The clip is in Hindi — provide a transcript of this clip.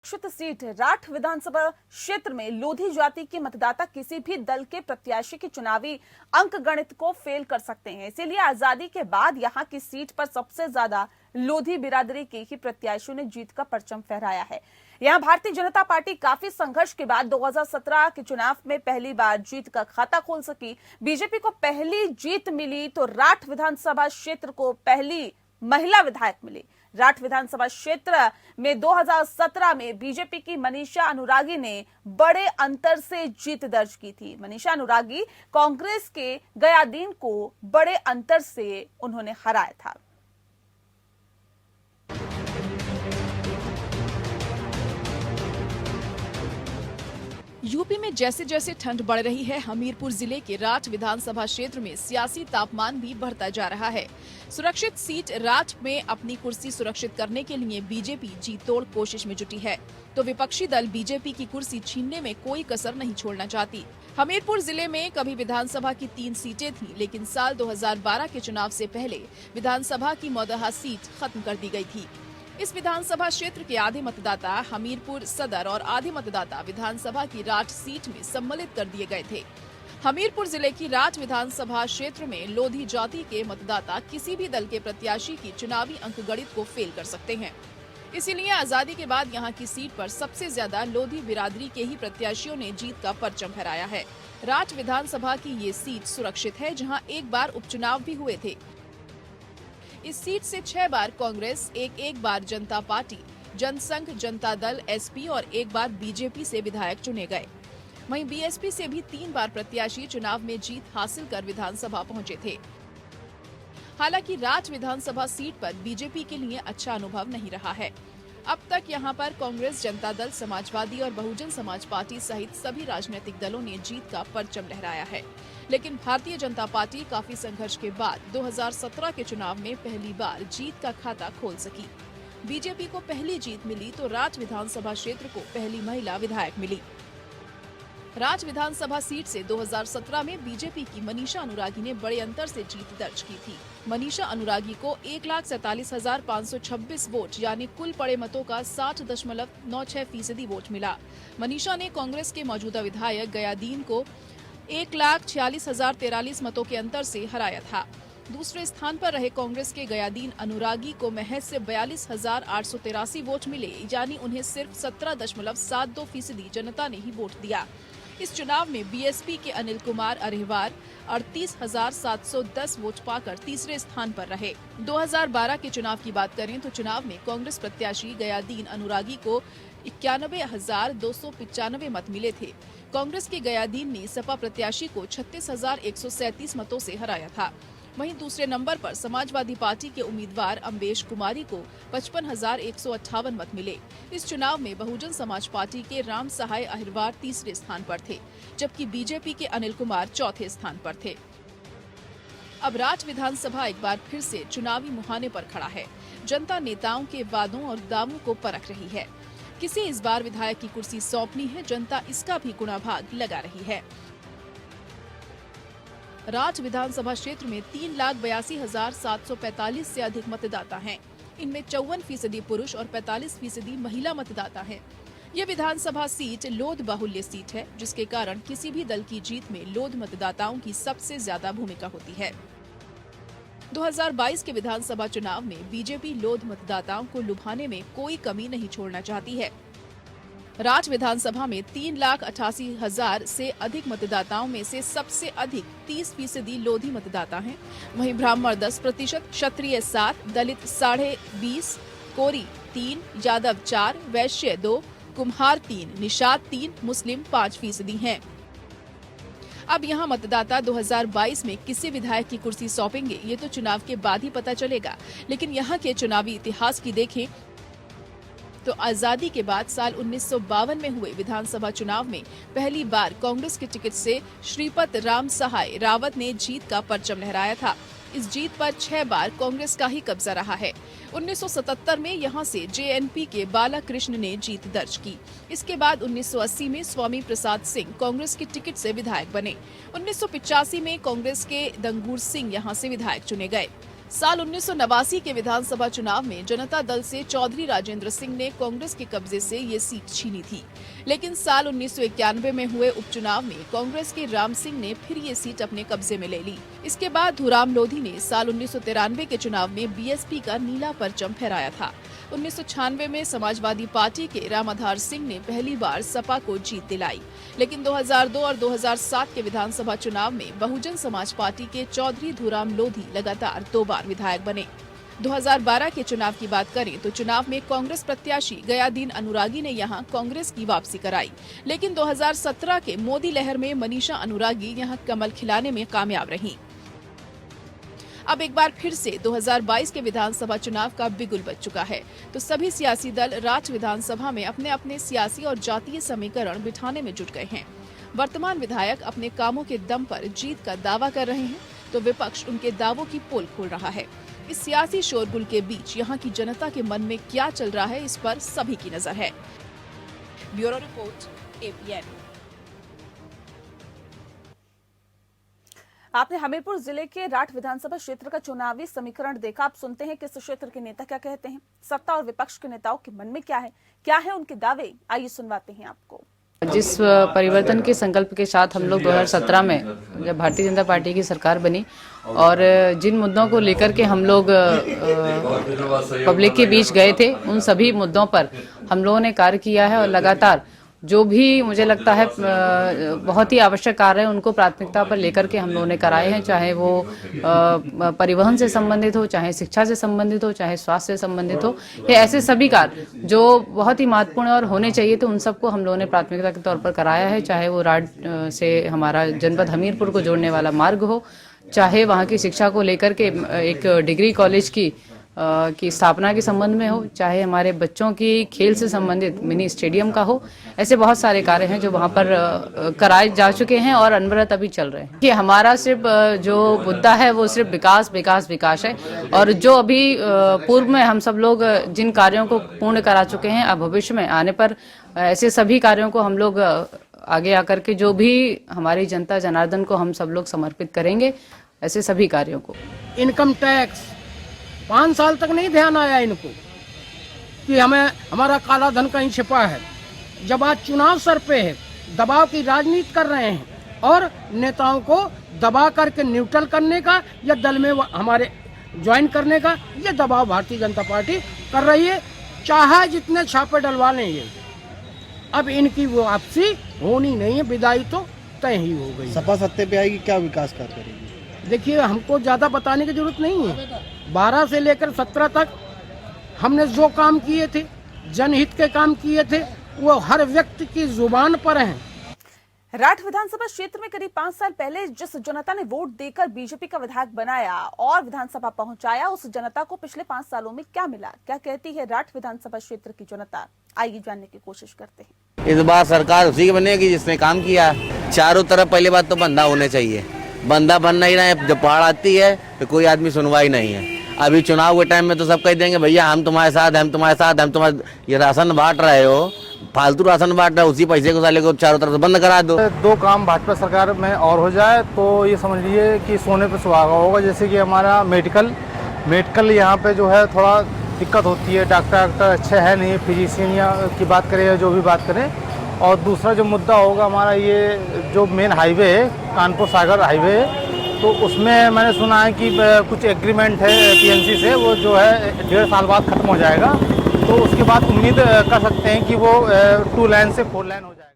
सुरक्षित सीट राठ विधानसभा क्षेत्र में लोधी जाति के मतदाता किसी भी दल के प्रत्याशी के चुनावी अंक गणित को फेल कर सकते हैं। इसीलिए आजादी के बाद यहां की सीट पर सबसे ज्यादा लोधी बिरादरी के ही प्रत्याशियों ने जीत का परचम फहराया है। यहां भारतीय जनता पार्टी काफी संघर्ष के बाद 2017 के चुनाव में पहली बार जीत का खाता खोल सकी। बीजेपी को पहली जीत मिली तो राठ विधानसभा क्षेत्र को पहली महिला विधायक मिली। राठ विधानसभा क्षेत्र में 2017 में बीजेपी की मनीषा अनुरागी ने बड़े अंतर से जीत दर्ज की थी। मनीषा अनुरागी कांग्रेस के गयादीन को बड़े अंतर से उन्होंने हराया था। यूपी में जैसे जैसे ठंड बढ़ रही है, हमीरपुर जिले के राठ विधानसभा क्षेत्र में सियासी तापमान भी बढ़ता जा रहा है। सुरक्षित सीट राठ में अपनी कुर्सी सुरक्षित करने के लिए बीजेपी जी तोड़ कोशिश में जुटी है, तो विपक्षी दल बीजेपी की कुर्सी छीनने में कोई कसर नहीं छोड़ना चाहती। हमीरपुर जिले में कभी विधानसभा की 3 सीटें थीं, लेकिन साल 2012 के चुनाव से पहले विधानसभा की मौदहा सीट खत्म कर दी गई थी। इस विधानसभा क्षेत्र के आधे मतदाता हमीरपुर सदर और आधे मतदाता विधानसभा की राठ सीट में सम्मिलित कर दिए गए थे। हमीरपुर जिले की राठ विधानसभा क्षेत्र में लोधी जाति के मतदाता किसी भी दल के प्रत्याशी की चुनावी अंकगणित को फेल कर सकते हैं। इसीलिए आजादी के बाद यहां की सीट पर सबसे ज्यादा लोधी बिरादरी के ही प्रत्याशियों ने जीत का परचम फहराया है। राठ विधानसभा की ये सीट सुरक्षित है, जहाँ एक बार उपचुनाव भी हुए थे। इस सीट से 6 बार कांग्रेस, एक बार जनता पार्टी, जनसंघ, जनता दल, एसपी और एक बार बीजेपी से विधायक चुने गए। वहीं बीएसपी से भी 3 बार प्रत्याशी चुनाव में जीत हासिल कर विधानसभा पहुंचे थे। हालांकि राठ विधानसभा सीट पर बीजेपी के लिए अच्छा अनुभव नहीं रहा है। अब तक यहां पर कांग्रेस, जनता दल, समाजवादी और बहुजन समाज पार्टी सहित सभी राजनीतिक दलों ने जीत का परचम लहराया है, लेकिन भारतीय जनता पार्टी काफी संघर्ष के बाद 2017 के चुनाव में पहली बार जीत का खाता खोल सकी। बीजेपी को पहली जीत मिली तो राठ विधानसभा क्षेत्र को पहली महिला विधायक मिली। राठ विधानसभा सीट से 2017 में बीजेपी की मनीषा अनुरागी ने बड़े अंतर से जीत दर्ज की थी। मनीषा अनुरागी को 1,47,526 वोट यानी कुल पड़े मतों का 60.96% वोट मिला। मनीषा ने कांग्रेस के मौजूदा विधायक गयादीन को 1,46,043 मतों के अंतर से हराया था। दूसरे स्थान पर रहे कांग्रेस के गयादीन अनुरागी को महज से 42,883 वोट मिले, यानी उन्हें सिर्फ 17.72% जनता ने ही वोट दिया। इस चुनाव में बीएसपी के अनिल कुमार अहिरवार 38,710 वोट पाकर तीसरे स्थान पर रहे। 2012 के चुनाव की बात करें तो चुनाव में कांग्रेस प्रत्याशी गयादीन अनुरागी को 91,295 मत मिले थे। कांग्रेस के गयादीन ने सपा प्रत्याशी को 36,137 मतों से हराया था। वहीं दूसरे नंबर पर समाजवादी पार्टी के उम्मीदवार अम्बेश कुमारी को 55,158 मत मिले। इस चुनाव में बहुजन समाज पार्टी के राम सहाय अहिरवार तीसरे स्थान पर थे, जबकि बीजेपी के अनिल कुमार चौथे स्थान पर थे। अब राठ विधानसभा एक बार फिर से चुनावी मुहाने पर खड़ा है। जनता नेताओं के वादों और दावों को परख रही है। किसे इस बार विधायक की कुर्सी सौंपनी है, जनता इसका भी गुणाभाग लगा रही है। राठ विधानसभा क्षेत्र में 3,82,745 से अधिक मतदाता हैं। इनमें 54% पुरुष और 45% महिला मतदाता हैं। ये विधानसभा सीट लोध बाहुल्य सीट है, जिसके कारण किसी भी दल की जीत में लोध मतदाताओं की सबसे ज्यादा भूमिका होती है। 2022 के विधानसभा चुनाव में बीजेपी लोध मतदाताओं को लुभाने में कोई कमी नहीं छोड़ना चाहती है। राठ विधानसभा में 3,88,000 से अधिक मतदाताओं में से सबसे अधिक 30% लोधी मतदाता हैं। वहीं ब्राह्मण 10%, क्षत्रिय 7%, दलित 20.5%, कोरी 3%, यादव 4%, वैश्य 2%, कुम्हार 3%, निषाद 3%, मुस्लिम 5% हैं। अब यहां मतदाता 2022 में किसी विधायक की कुर्सी सौंपेंगे, ये तो चुनाव के बाद ही पता चलेगा। लेकिन यहां के चुनावी इतिहास की देखें तो आजादी के बाद साल 1952 में हुए विधानसभा चुनाव में पहली बार कांग्रेस के टिकट से श्रीपत राम सहाय रावत ने जीत का परचम लहराया था। इस जीत पर 6 बार कांग्रेस का ही कब्जा रहा है। 1977 में यहां से जेएनपी के बालाकृष्ण ने जीत दर्ज की। इसके बाद 1980 में स्वामी प्रसाद सिंह कांग्रेस के टिकट से विधायक बने। 1985 में कांग्रेस के दंगूर सिंह यहां से विधायक चुने गए। साल 1989 के विधानसभा चुनाव में जनता दल से चौधरी राजेंद्र सिंह ने कांग्रेस के कब्जे से ये सीट छीनी थी, लेकिन साल 1991 में हुए उपचुनाव में कांग्रेस के राम सिंह ने फिर ये सीट अपने कब्जे में ले ली। इसके बाद धुराम लोधी ने साल 1993 के चुनाव में बीएसपी का नीला परचम फहराया था। 1996 में समाजवादी पार्टी के रामाधार सिंह ने पहली बार सपा को जीत दिलाई, लेकिन 2002 और 2007 के विधानसभा चुनाव में बहुजन समाज पार्टी के चौधरी धुराम लोधी लगातार 2 बार विधायक बने। 2012 के चुनाव की बात करें तो चुनाव में कांग्रेस प्रत्याशी गयादीन अनुरागी ने यहां कांग्रेस की वापसी कराई, लेकिन 2017 के मोदी लहर में मनीषा अनुरागी यहां कमल खिलाने में कामयाब रहीं। अब एक बार फिर से 2022 के विधानसभा चुनाव का बिगुल बज चुका है, तो सभी सियासी दल राज्य विधानसभा में अपने अपने सियासी और जातीय समीकरण बिठाने में जुट गए हैं। वर्तमान विधायक अपने कामों के दम पर जीत का दावा कर रहे हैं, तो विपक्ष उनके दावों की पोल खोल रहा है। इस सियासी शोरगुल के बीच यहाँ की जनता के मन में क्या चल रहा है, इस पर सभी की नजर है। Bureau report, APN। आपने हमीरपुर जिले के राठ विधानसभा क्षेत्र का चुनावी समीकरण देखा। आप सुनते हैं कि इस क्षेत्र के नेता क्या कहते हैं, सत्ता और विपक्ष के नेताओं के मन में क्या है उनके दावे। आइए सुनवाते हैं आपको। जिस परिवर्तन के संकल्प के साथ हम लोग 2017 में जब भारतीय जनता पार्टी की सरकार बनी और जिन मुद्दों को लेकर के हम लोग पब्लिक के बीच गए थे, उन सभी मुद्दों पर हम लोगों ने कार्य किया है और लगातार जो भी मुझे लगता है बहुत ही आवश्यक कार्य है उनको प्राथमिकता पर लेकर के हम लोगों ने कराए हैं, चाहे वो परिवहन से संबंधित हो, चाहे शिक्षा से संबंधित हो, चाहे स्वास्थ्य से संबंधित हो। ये ऐसे सभी कार्य जो बहुत ही महत्वपूर्ण और होने चाहिए थे, उन सबको हम लोगों ने प्राथमिकता के तौर पर कराया है। चाहे वो राड से हमारा जनपद हमीरपुर को जोड़ने वाला मार्ग हो, चाहे वहाँ की शिक्षा को लेकर के एक डिग्री कॉलेज की स्थापना के संबंध में हो, चाहे हमारे बच्चों की खेल से संबंधित मिनी स्टेडियम का हो। ऐसे बहुत सारे कार्य हैं जो वहाँ पर कराए जा चुके हैं और अनवरत अभी चल रहे हैं। कि हमारा सिर्फ जो मुद्दा है वो सिर्फ विकास है, और जो अभी पूर्व में हम सब लोग जिन कार्यों को पूर्ण करा चुके हैं, अब भविष्य में आने पर ऐसे सभी कार्यों को हम लोग आगे आकर के जो भी हमारी जनता जनार्दन को हम सब लोग समर्पित करेंगे, ऐसे सभी कार्यों को। इनकम टैक्स 5 साल तक नहीं ध्यान आया इनको कि हमें हमारा काला धन कहीं छिपा है। जब आज चुनाव सर पे है, दबाव की राजनीति कर रहे हैं और नेताओं को दबा करके न्यूट्रल करने का या दल में हमारे ज्वाइन करने का ये दबाव भारतीय जनता पार्टी कर रही है। चाहे जितने छापे डलवा लें ये, अब इनकी वो वापसी होनी नहीं है, विदाई तो तय ही हो गई। सपा सत्ते पे आएगी, क्या विकास कार्य करेगी? देखिए, हमको ज्यादा बताने की जरूरत नहीं है। 12 से लेकर 17 तक हमने जो काम किए थे, जनहित के काम किए थे, वो हर व्यक्ति की जुबान पर हैं। राठ विधानसभा क्षेत्र में करीब 5 साल पहले जिस जनता ने वोट देकर बीजेपी का विधायक बनाया और विधानसभा पहुंचाया, उस जनता को पिछले 5 सालों में क्या मिला, क्या कहती है राठ विधानसभा क्षेत्र की जनता, आइए जानने की कोशिश करते हैं। इस बार सरकार उसी की बनेगी जिसने काम किया। चारों तरफ पहली बात तो बंदा होने चाहिए, बंदा बन नहीं रहा है। जब पहाड़ आती है तो कोई आदमी सुनवाई नहीं है। अभी चुनाव के टाइम में तो सब कह देंगे भैया हम तुम्हारे साथ, हम तुम्हारे साथ, हम तुम्हारे, ये राशन बांट रहे हो, फालतू राशन बांट रहे हो, उसी पैसे को साले को चारों तरफ से बंद करा दो। 2 काम भाजपा सरकार में और हो जाए तो ये समझ लीजिए कि सोने पे सुहागा होगा। जैसे कि हमारा मेडिकल यहाँ पे जो है थोड़ा दिक्कत होती है, डॉक्टर अच्छे है नहीं, फिजिशियन की बात करें या जो भी बात करें। और दूसरा जो मुद्दा होगा हमारा, ये जो मेन हाईवे है, कानपुर सागर हाईवे है, तो उसमें मैंने सुना है कि कुछ एग्रीमेंट है PNC से, वो जो है 1.5 साल बाद खत्म हो जाएगा। तो उसके बाद उम्मीद कर सकते हैं कि वो 2 लेन से 4 लेन हो जाएगा।